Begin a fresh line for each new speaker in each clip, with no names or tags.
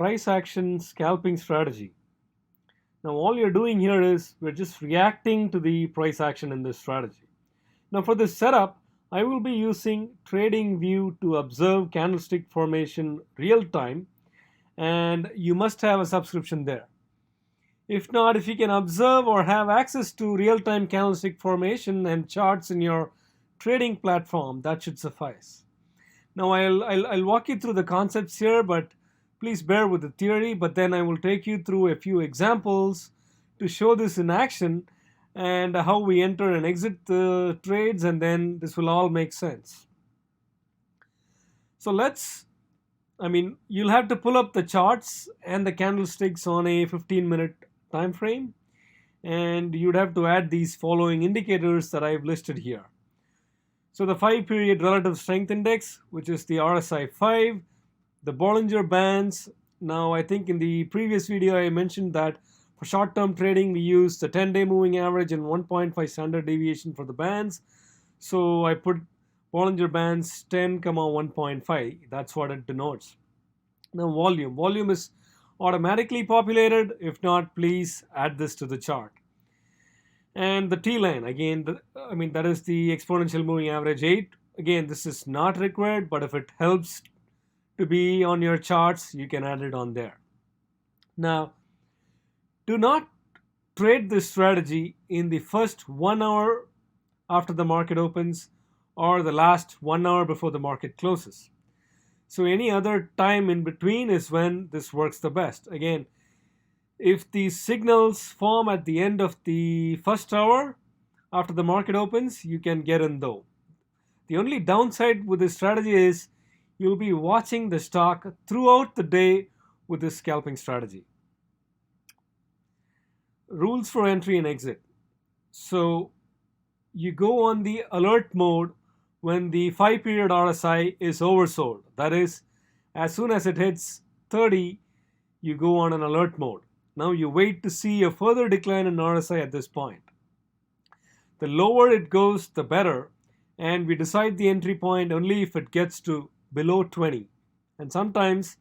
price action scalping strategy. Now all you're doing here is we're just reacting to the price action in this strategy. Now for this setup, I will be using TradingView to observe candlestick formation real time, and you must have a subscription there. If not, if you can observe or have access to real-time candlestick formation and charts in your trading platform, that should suffice. Now I'll walk you through the concepts here, but please bear with the theory, but then I will take you through a few examples to show this in action and how we enter and exit the trades, and then this will all make sense. So you'll have to pull up the charts and the candlesticks on a 15-minute time frame, and you'd have to add these following indicators that I've listed here. So the 5-period relative strength index, which is the RSI 5, the Bollinger Bands. Now I think in the previous video I mentioned that for short-term trading we use the 10-day moving average and 1.5 standard deviation for the bands. So I put Bollinger Bands 10, 1.5. That's what it denotes. Now volume. Volume is automatically populated. If not, please add this to the chart. And the T line, again, that is the exponential moving average 8. Again, this is not required, but if it helps to be on your charts, you can add it on there. Now, do not trade this strategy in the first 1 hour after the market opens or the last 1 hour before the market closes. So any other time in between is when this works the best. Again, if the signals form at the end of the first hour after the market opens, you can get in though. The only downside with this strategy is you'll be watching the stock throughout the day with this scalping strategy. Rules for entry and exit. So you go on the alert mode when the 5-period RSI is oversold. That is, as soon as it hits 30, you go on an alert mode. Now you wait to see a further decline in RSI at this point. The lower it goes, the better, and we decide the entry point only if it gets to below 20. And sometimes,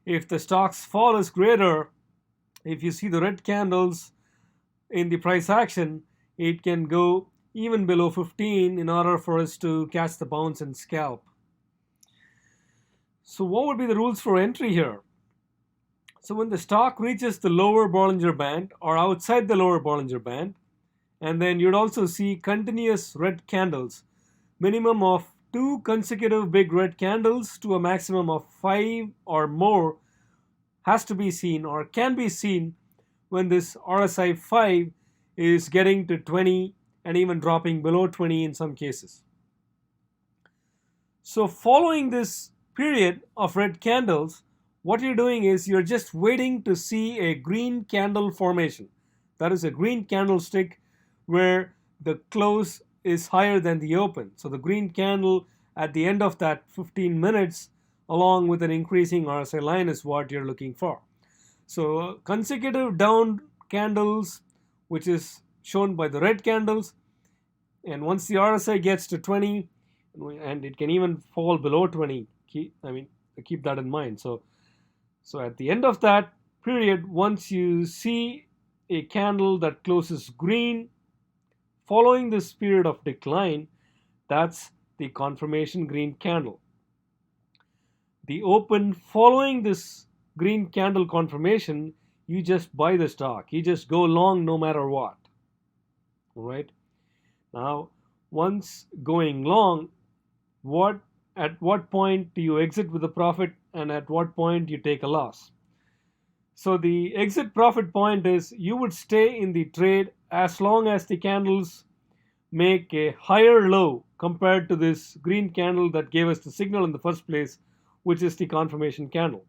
if the stock's fall is greater, if you see the red candles in the price action, it can go even below 15 in order for us to catch the bounce and scalp. So what would be the rules for entry here? So when the stock reaches the lower Bollinger Band or outside the lower Bollinger Band, and then you'd also see continuous red candles, minimum of 2 consecutive big red candles to a maximum of 5 or more has to be seen or can be seen when this RSI 5 is getting to 20 and even dropping below 20 in some cases. So following this period of red candles, what you're doing is you're just waiting to see a green candle formation. That is a green candlestick where the close is higher than the open. So the green candle at the end of that 15 minutes along with an increasing RSI line is what you're looking for. So consecutive down candles, which is shown by the red candles, and once the RSI gets to 20, and it can even fall below 20, keep that in mind. So at the end of that period, once you see a candle that closes green following this period of decline, that's the confirmation green candle. The open following this green candle confirmation, you just buy the stock. You just go long no matter what. All right. Now, once going long, at what point do you exit with a profit, and at what point you take a loss? So the exit profit point is you would stay in the trade as long as the candles make a higher low compared to this green candle that gave us the signal in the first place, which is the confirmation candle.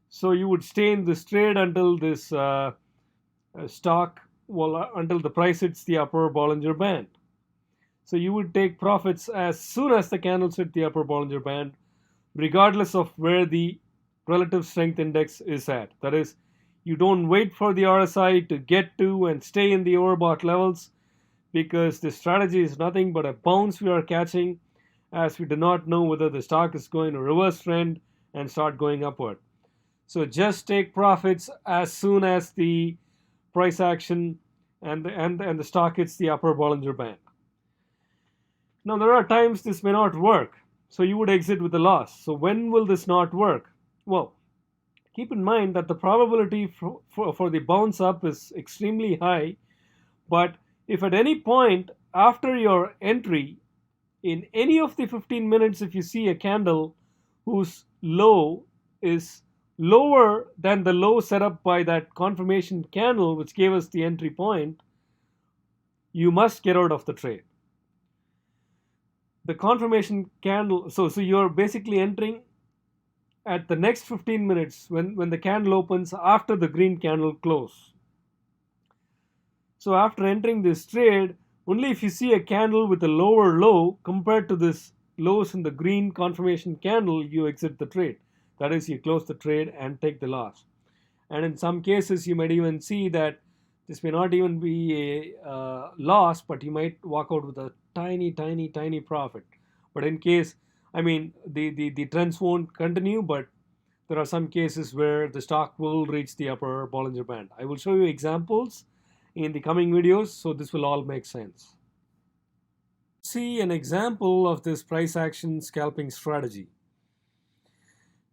So you would stay in this trade until this until the price hits the upper Bollinger Band. So you would take profits as soon as the candles hit the upper Bollinger Band, regardless of where the relative strength index is at. That is, you don't wait for the RSI to get to and stay in the overbought levels, because this strategy is nothing but a bounce we are catching, as we do not know whether the stock is going to reverse trend and start going upward. So just take profits as soon as the price action and the stock hits the upper Bollinger Band. Now there are times this may not work, so you would exit with a loss. So when will this not work? Well, keep in mind that the probability for the bounce up is extremely high, but if at any point after your entry in any of the 15 minutes, if you see a candle whose low is lower than the low set up by that confirmation candle which gave us the entry point, you must get out of the trade. The confirmation candle, so you're basically entering at the next 15 minutes when the candle opens after the green candle close. So after entering this trade, only if you see a candle with a lower low compared to this lows in the green confirmation candle, you exit the trade. That is, you close the trade and take the loss. And in some cases, you might even see that this may not even be a loss, but you might walk out with a tiny profit. But in case, I mean, the trends won't continue, but there are some cases where the stock will reach the upper Bollinger Band. I will show you examples in the coming videos, so this will all make sense. See an example of this price action scalping strategy.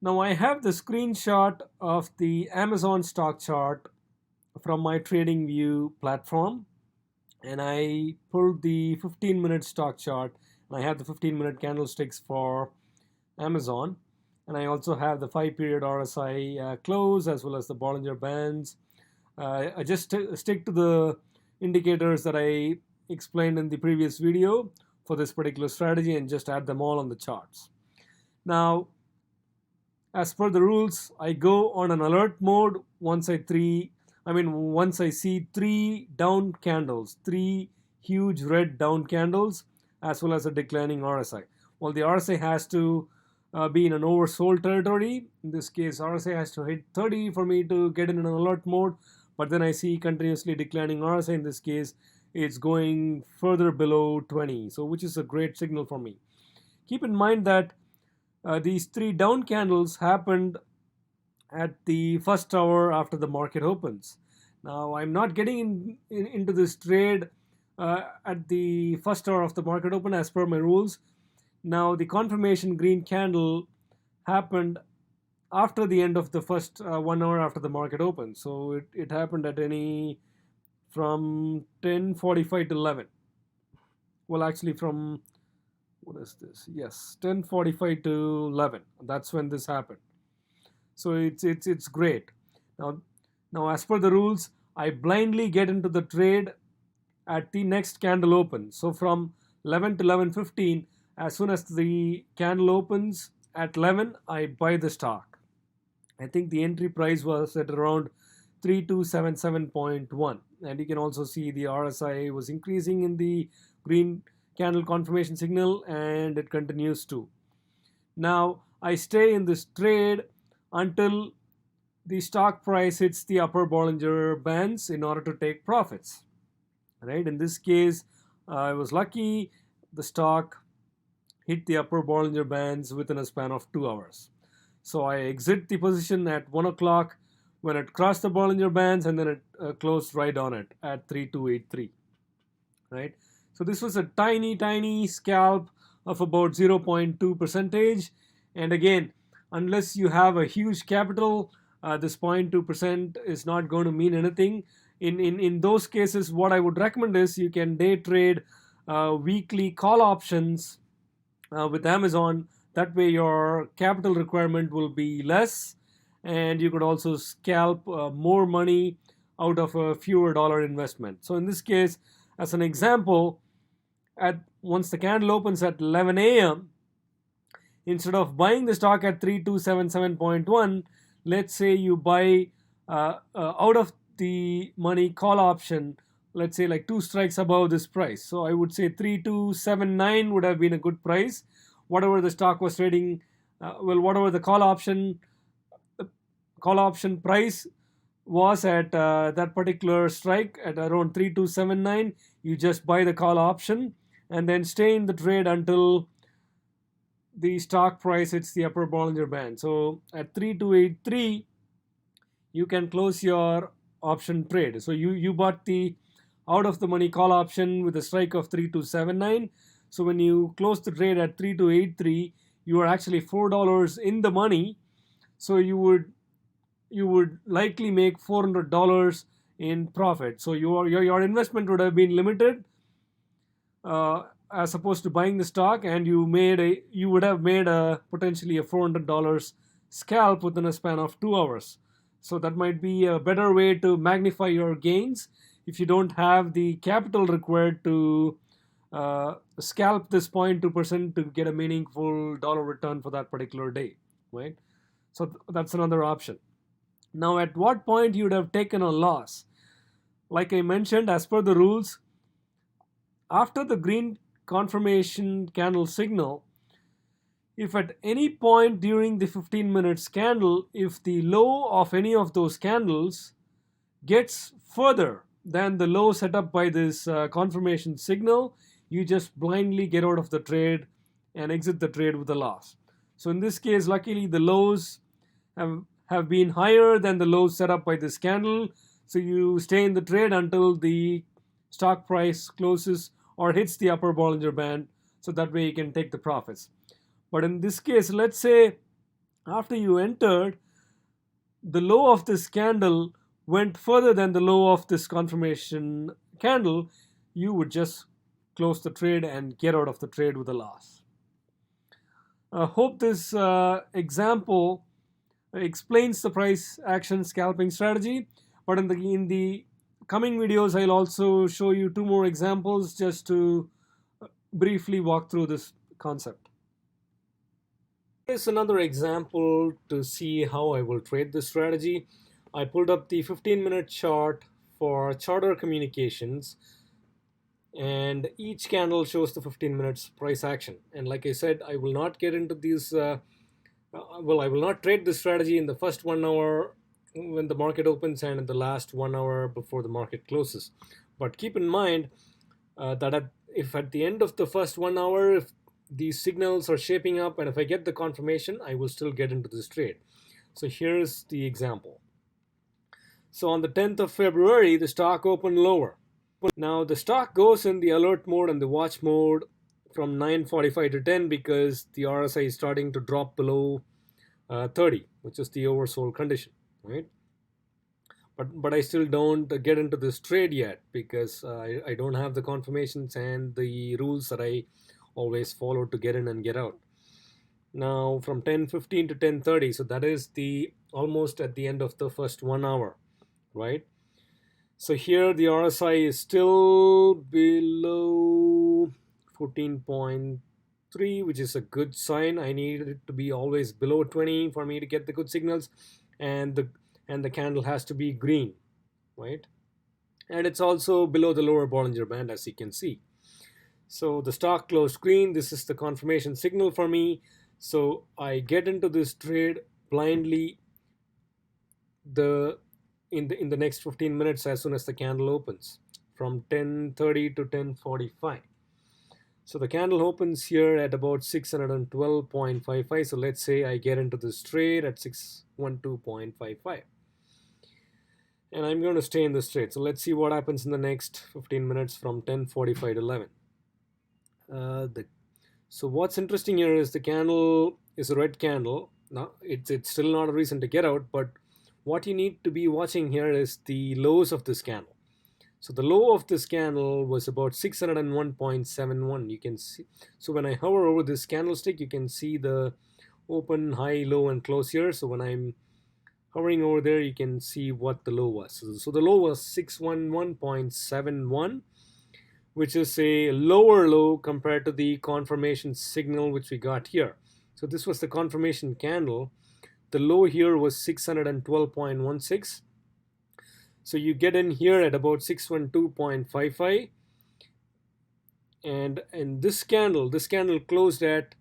Now I have the screenshot of the Amazon stock chart from my TradingView platform, and I pulled the 15-minute stock chart, and I have the 15-minute candlesticks for Amazon, and I also have the 5-period RSI close as well as the Bollinger Bands. I just stick to the indicators that I explained in the previous video for this particular strategy and just add them all on the charts. Now, as per the rules, I go on an alert mode once I see 3 down candles, 3 huge red down candles, as well as a declining RSI. Well, the RSI has to be in an oversold territory. In this case, RSI has to hit 30 for me to get in an alert mode. But then I see continuously declining RSI. In this case, it's going further below 20, so which is a great signal for me. Keep in mind that these 3 down candles happened at the first hour after the market opens. Now I'm not getting into this trade at the first hour of the market open as per my rules. Now the confirmation green candle happened after the end of the first 1 hour after the market opened. So it happened at from 10:45 to 11. Well, actually from, what is this? Yes, 10:45 to 11. That's when this happened. So it's great. Now as per the rules, I blindly get into the trade at the next candle open. So from 11 to 11:15, as soon as the candle opens at 11, I buy the stock. I think the entry price was at around 3277.1, and you can also see the RSI was increasing in the green candle confirmation signal, and it continues to. Now I stay in this trade until the stock price hits the upper Bollinger Bands in order to take profits. Right? In this case, I was lucky. The stock hit the upper Bollinger Bands within a span of 2 hours. So I exit the position at 1 o'clock when it crossed the Bollinger Bands, and then it closed right on it at 3283. Right? So this was a tiny scalp of about 0.2 percentage. And again, unless you have a huge capital, this 0.2% is not going to mean anything. In those cases, what I would recommend is you can day trade weekly call options with Amazon. That way your capital requirement will be less, and you could also scalp more money out of a fewer dollar investment. So in this case, as an example, once the candle opens at 11 a.m., instead of buying the stock at 3277.1, let's say you buy out of the money call option, let's say like 2 strikes above this price. So I would say 3279 would have been a good price. Whatever the stock was trading, whatever the call option price was at that particular strike at around 3279, you just buy the call option and then stay in the trade until the stock price hits the upper Bollinger Band. So at 3283, you can close your option trade. So you bought the out of the money call option with a strike of 3279. So when you close the trade at 3283, you are actually $4 in the money. So you would likely make $400 in profit. So your investment would have been limited uh, as opposed to buying the stock, and you would have made a potentially a $400 scalp within a span of 2 hours. So that might be a better way to magnify your gains if you don't have the capital required to scalp this 0.2% to get a meaningful dollar return for that particular day, right? So that's another option. Now, at what point you would have taken a loss? Like I mentioned, as per the rules, after the green confirmation candle signal, if at any point during the 15 minutes candle, if the low of any of those candles gets further than the low set up by this confirmation signal, you just blindly get out of the trade and exit the trade with a loss. So in this case, luckily the lows have been higher than the lows set up by this candle. So you stay in the trade until the stock price closes or hits the upper Bollinger Band, so that way you can take the profits. But in this case, let's say after you entered, the low of this candle went further than the low of this confirmation candle, you would just close the trade and get out of the trade with a loss. I hope this example explains the price action scalping strategy, but in the coming videos I'll also show you two more examples just to briefly walk through this concept. Here's another example to see how I will trade this strategy. I pulled up the 15-minute chart for Charter Communications, and each candle shows the 15 minutes price action. And like I said, I will not get into these I will not trade this strategy in the first 1 hour when the market opens and in the last 1 hour before the market closes. But keep in mind that if at the end of the first 1 hour, if these signals are shaping up and if I get the confirmation, I will still get into this trade. So here's the example. So on the 10th of February, the stock opened lower. Now the stock goes in the alert mode and the watch mode from 9:45 to 10 because the RSI is starting to drop below 30, which is the oversold condition, right? But I still don't get into this trade yet because I don't have the confirmations and the rules that I always follow to get in and get out. Now from 10:15 to 10:30, so that is the almost at the end of the first 1 hour, right? So here the RSI is still below 14.3, which is a good sign. I need it to be always below 20 for me to get the good signals, and the candle has to be green, right? And it's also below the lower Bollinger Band, as you can see. So the stock closed green. This is the confirmation signal for me. So I get into this trade blindly in the next 15 minutes as soon as the candle opens from 10:30 to 10:45. So the candle opens here at about 612.55. So let's say I get into this trade at 612.55. And I'm going to stay in this trade. So let's see what happens in the next 15 minutes from 10:45 to 11. So what's interesting here is the candle is a red candle. Now it's still not a reason to get out, but what you need to be watching here is the lows of this candle. So the low of this candle was about 601.71. You can see. So when I hover over this candlestick, you can see the open, high, low, and close here. So when I'm hovering over there, you can see what the low was. So the low was 611.71, which is a lower low compared to the confirmation signal which we got here. So this was the confirmation candle. The low here was 612.16. So you get in here at about 612.55. And this candle closed at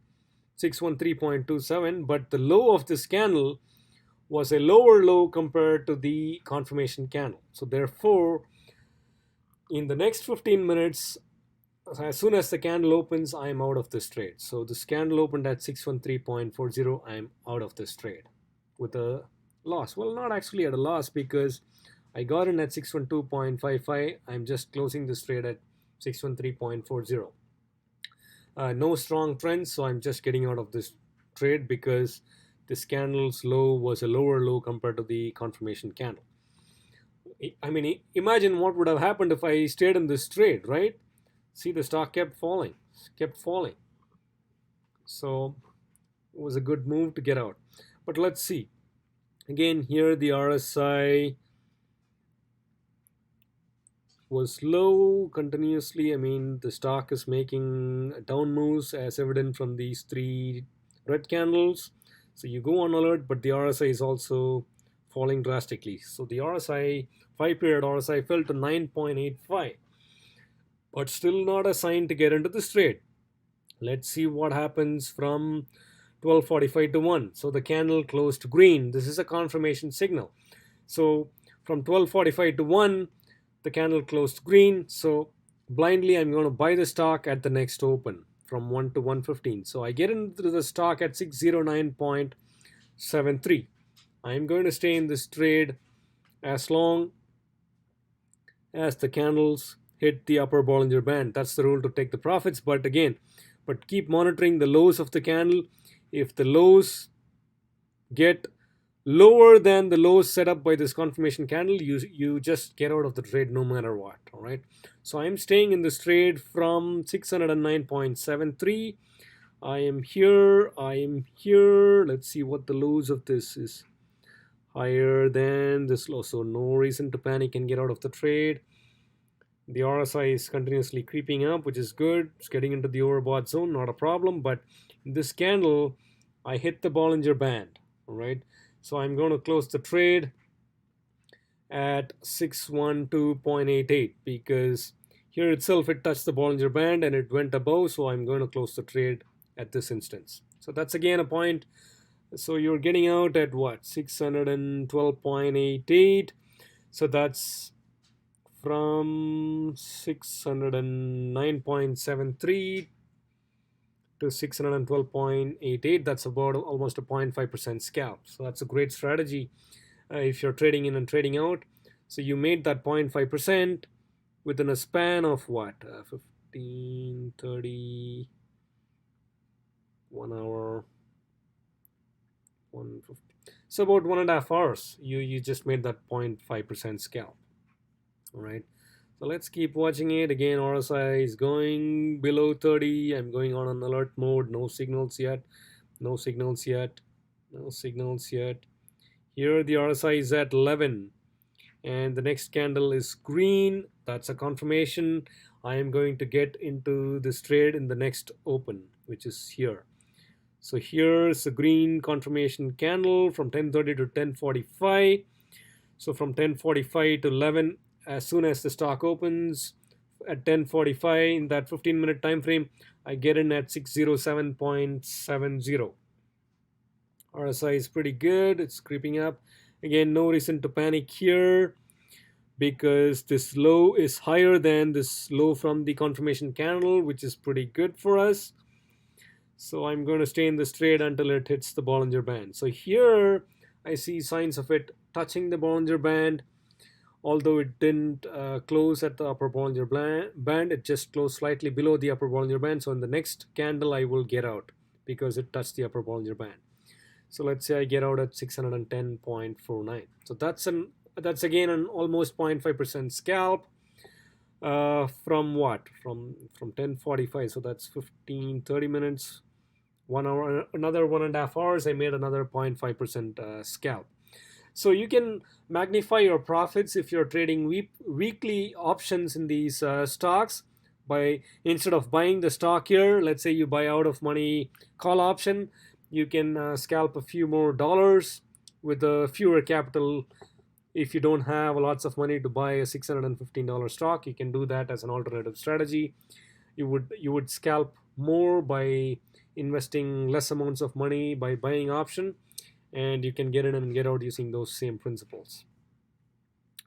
613.27, but the low of this candle was a lower low compared to the confirmation candle. So therefore, in the next 15 minutes, as soon as the candle opens, I'm out of this trade. So this candle opened at 613.40. I'm out of this trade with a loss. Well, not actually at a loss because I got in at 612.55. I'm just closing this trade at 613.40. No strong trends, so I'm just getting out of this trade because this candle's low was a lower low compared to the confirmation candle. I mean, imagine what would have happened if I stayed in this trade, right? See, the stock kept falling, kept falling. So it was a good move to get out. But let's see. Again, here the RSI was low continuously. I mean, the stock is making down moves as evident from these three red candles. So you go on alert, but the RSI is also falling drastically. So the RSI, 5-period RSI fell to 9.85, but still not a sign to get into this trade. Let's see what happens from 12:45 to 1. So the candle closed green. This is a confirmation signal. So from 12:45 to 1, the candle closed green. So blindly, I'm going to buy the stock at the next open from 1 to 115. So I get into the stock at 609.73. I'm going to stay in this trade as long as the candles hit the upper Bollinger Band. That's the rule to take the profits. But again, keep monitoring the lows of the candle. If the lows get lower than the lows set up by this confirmation candle, you just get out of the trade no matter what. All right, so I'm staying in this trade from 609.73. I am here. Let's see what the lows of this is. Higher than this low, so no reason to panic and get out of the trade. The RSI is continuously creeping up, which is good. It's getting into the overbought zone, not a problem. But in this candle, I hit the Bollinger Band. All right, so I'm going to close the trade at 612.88 because here itself it touched the Bollinger Band and it went above. So I'm going to close the trade at this instance. So that's again a point. So you're getting out at what? 612.88. So that's from 609.73 to 612.88. That's about almost a 0.5% scalp. So that's a great strategy if you're trading in and trading out. So you made that 0.5% within a span of what? 15, 30, 1 hour, 150. So about 1.5 hours, you just made that 0.5% scalp. All right, so let's keep watching it. Again, RSI is going below 30. I'm going on an alert mode. No signals yet. No signals yet. No signals yet. Here the RSI is at 11 and the next candle is green. That's a confirmation. I am going to get into this trade in the next open, which is here. So here's a green confirmation candle from 10:30 to 10:45. So from 10:45 to 11, as soon as the stock opens at 10:45 in that 15-minute time frame, I get in at 607.70. RSI is pretty good. It's creeping up. Again, no reason to panic here because this low is higher than this low from the confirmation candle, which is pretty good for us. So I'm going to stay in this trade until it hits the Bollinger Band. So here I see signs of it touching the Bollinger Band. Although it didn't close at the upper Bollinger Band, it just closed slightly below the upper Bollinger Band. So in the next candle, I will get out because it touched the upper Bollinger Band. So let's say I get out at 610.49. So that's again an almost 0.5% scalp from what? From 10:45. So that's 15, 30 minutes, 1 hour, another 1.5 hours. I made another 0.5% scalp. So you can magnify your profits if you're trading weekly options in these stocks by, instead of buying the stock here, let's say you buy out of money call option, you can scalp a few more dollars with a fewer capital. If you don't have lots of money to buy a $615 stock, you can do that as an alternative strategy. You would scalp more by investing less amounts of money by buying option, and you can get in and get out using those same principles.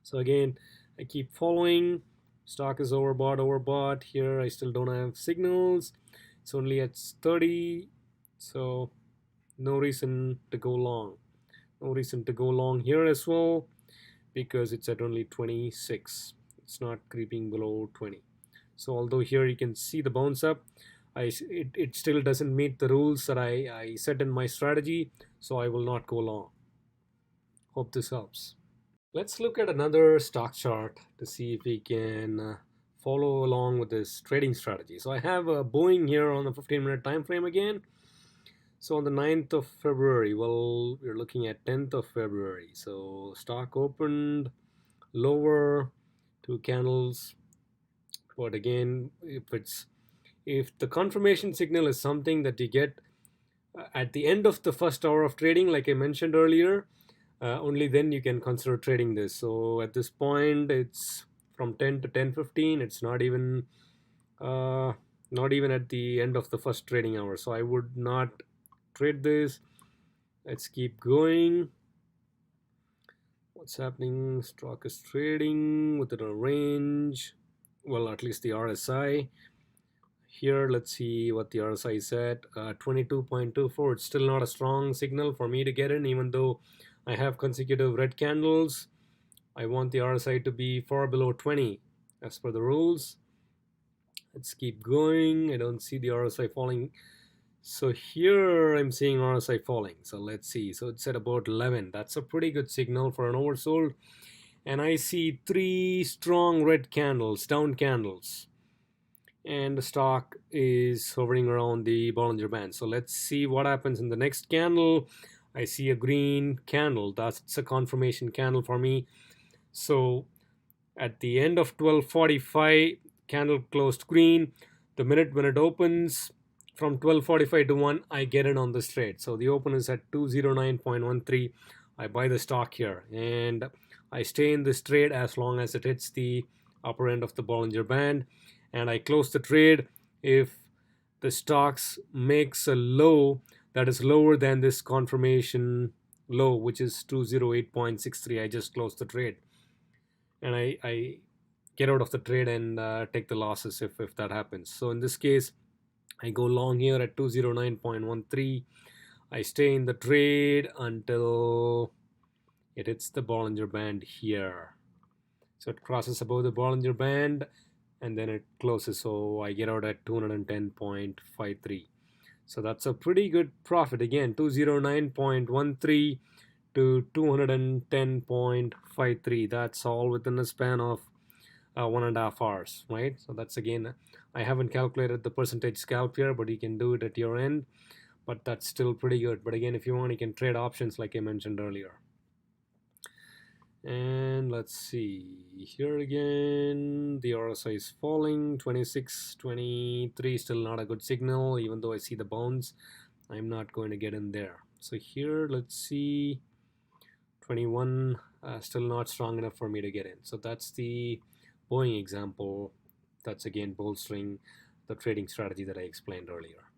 So again, I keep following. Stock is overbought. Here I still don't have signals. It's only at 30, so no reason to go long. No reason to go long here as well because it's at only 26. It's not creeping below 20. So although here you can see the bounce up, it still doesn't meet the rules that I set in my strategy, so I will not go long. Hope this helps. Let's look at another stock chart to see if we can follow along with this trading strategy. So I have a Boeing here on the 15-minute time frame again. So on the 9th of February, well, we're looking at 10th of February. So stock opened lower, 2 candles. But again, if the confirmation signal is something that you get at the end of the first hour of trading, like I mentioned earlier, only then you can consider trading this. So at this point, it's from 10 to 10:15. It's not even at the end of the first trading hour. So I would not trade this. Let's keep going. What's happening? Stock is trading within a range. Well, at least the RSI. Here, let's see what the RSI is at. 22.24. It's still not a strong signal for me to get in, even though I have consecutive red candles. I want the RSI to be far below 20 as per the rules. Let's keep going. I don't see the RSI falling. So here I'm seeing RSI falling. So let's see. So it's at about 11. That's a pretty good signal for an oversold. And I see 3 strong red candles, down candles. And the stock is hovering around the Bollinger Band. So let's see what happens in the next candle. I see a green candle. That's a confirmation candle for me. So at the end of 12:45, candle closed green. The minute when it opens from 12:45 to 1, I get in on this trade. So the open is at 209.13. I buy the stock here and I stay in this trade as long as it hits the upper end of the Bollinger Band, and I close the trade if the stocks makes a low that is lower than this confirmation low, which is 208.63. I just close the trade and I get out of the trade and take the losses if that happens. So in this case, I go long here at 209.13. I stay in the trade until it hits the Bollinger Band here. So it crosses above the Bollinger Band and then it closes. So I get out at 210.53. So that's a pretty good profit. Again, 209.13 to 210.53. That's all within a span of 1.5 hours, right? So that's, again, I haven't calculated the percentage scalp here, but you can do it at your end. But that's still pretty good. But again, if you want, you can trade options like I mentioned earlier. And let's see here again, the RSI is falling. 26, 23, still not a good signal. Even though I see the bounce, I'm not going to get in there. So here, let's see, 21, still not strong enough for me to get in. So that's the Boeing example. That's again bolstering the trading strategy that I explained earlier.